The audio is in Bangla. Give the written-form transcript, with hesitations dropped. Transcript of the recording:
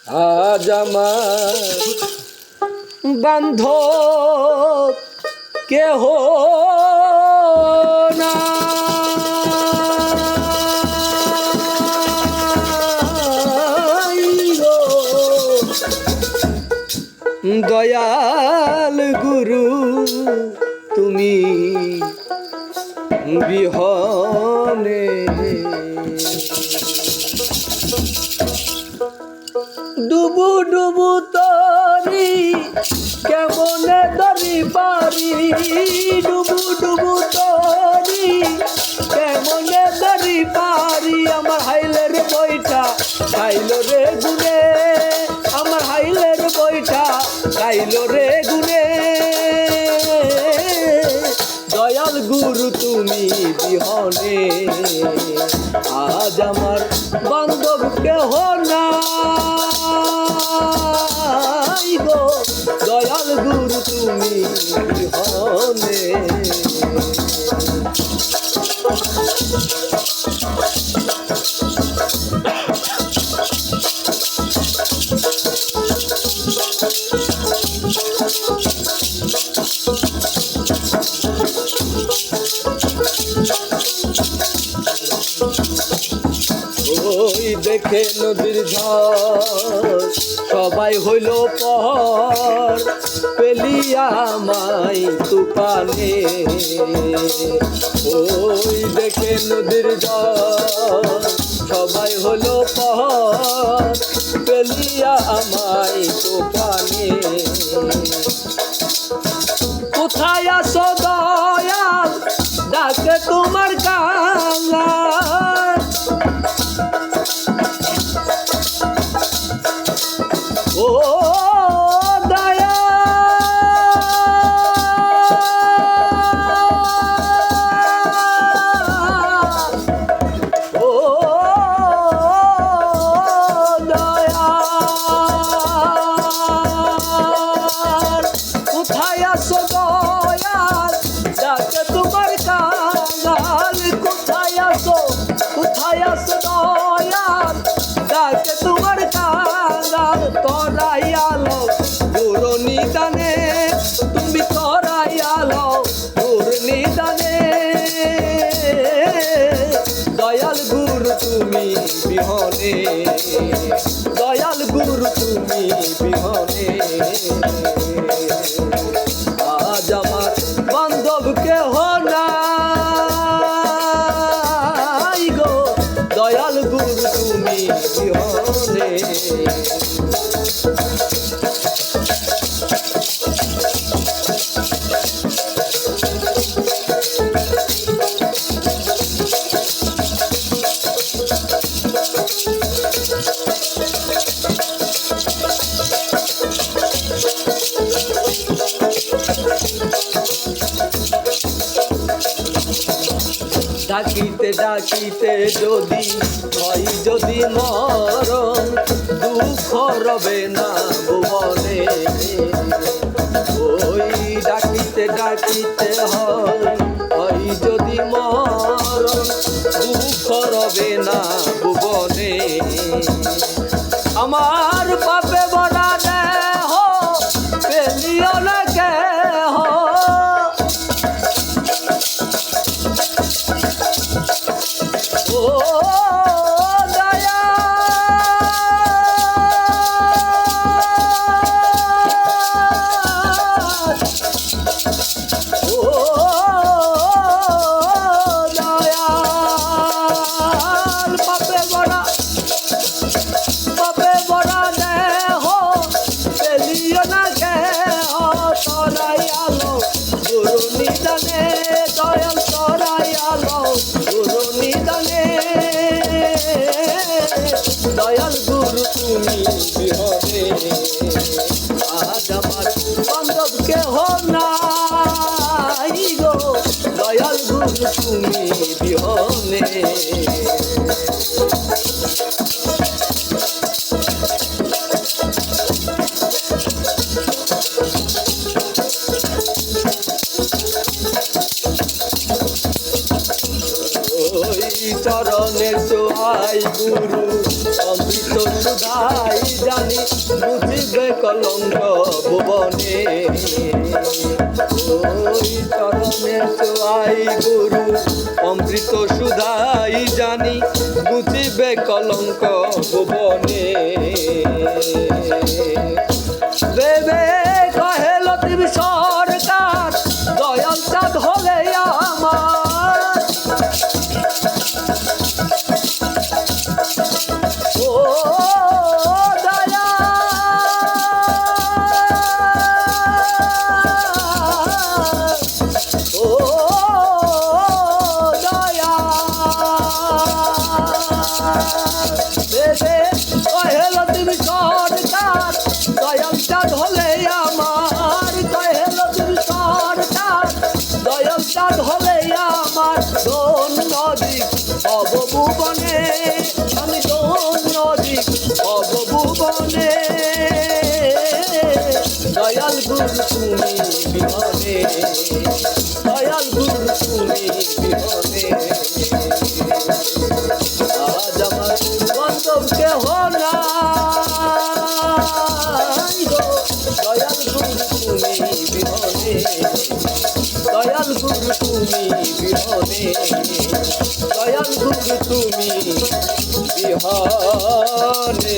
আজ আমার বান্ধব কেহ না, দয়াল গুরু তুমি বিহনে ডুবু ডুবু তরি কেমনে ধরি পারি, ডুবু ডুবু তরি কেমনে ধরি পারি, আমার হাইলের বইটা খাইল রে গুনে, আমার হাইলের বইটা খাইল রে গুনে, দয়াল গুরু তুমি বিহনে আজ আমার বান্ধব কেহ নাই গো, দয়াল গুরু তুমি বিহনে। ওই দেখে নদীর ঝড় সবাই হইল পর, পেলিয়া মাই তুফানে, ওই দেখে নদীর ঝড় সবাই হইল পর, পেলিয়া মাই তুফানে, কোথায় আসো দয়াল ডাকে তোমার কালা, ও দয়া ও দয়া, কোথায় আসো দয়াল ডাকে তোমার কাঙাল, কোথায় আসো দয়াল ডাকে তোমার কাঙাল, তরাইয়ালো গুর নিদানে তুমি, তরাইয়ালো গুর নিদানে, দয়াল গুরু তুমি বিহনে, দয়াল গুরু তুমি বিহনে আজ আমার বান্ধব কেহ নাই গো, দয়াল গুরু তুমি বিহনে। ডাকিতে ডাকিতে যদি হয় যদি মরণ, দুঃখ রবে না ভুবনে, ওই ডাকিতে ডাকিতে হয় যদি মরণ, দুঃখ রবে না ভুবনে, আমার পাপে ভরা দেহ পেলিও না কেহ, ও দয়া ও দয়াল, পাপে ভরা দেহ পেলিও না কেহ, তরাইয়ালো গুরু নিদানে, দয়াল তরাইয়ালো গুরু নিদানে, দয়াল গুরু তুমি বিহনে আজ আমার বান্ধব কেহ নাই গো, দয়াল গুরু তুমি বিহনে। চরণের চোহাই গুরু অমৃত সুধাই জানি বুঝিবে কলঙ্ক ভুবনে ওই চরণে সোয়াই গুরু অমৃত সুধাই জানি বুঝিবে কলঙ্ক ভুবনে বেবে কহে লতিফ সরকার দয়াল চাঁদ হলে আমার ও দয়া ও দয়া বেবে কহে লতিফ সরকার দয়াল চাঁদ হলে আমার কহে লতিফ সরকার দয়াল চাঁদ হলে আমার ধন্য দ্বীপ অবভুবনে আমি ধন্য দ্বীপ অবভুবনে দয়াল গুরু তুমি বিহনে দয়াল গুরু তুমি বিহনে আজ আমার বান্ধব কেহ নাই গো দয়াল গুরু তুমি বিহনে দয়াল গুরু তুমি বিহনে দয়াল গুরু তুমি বিহনে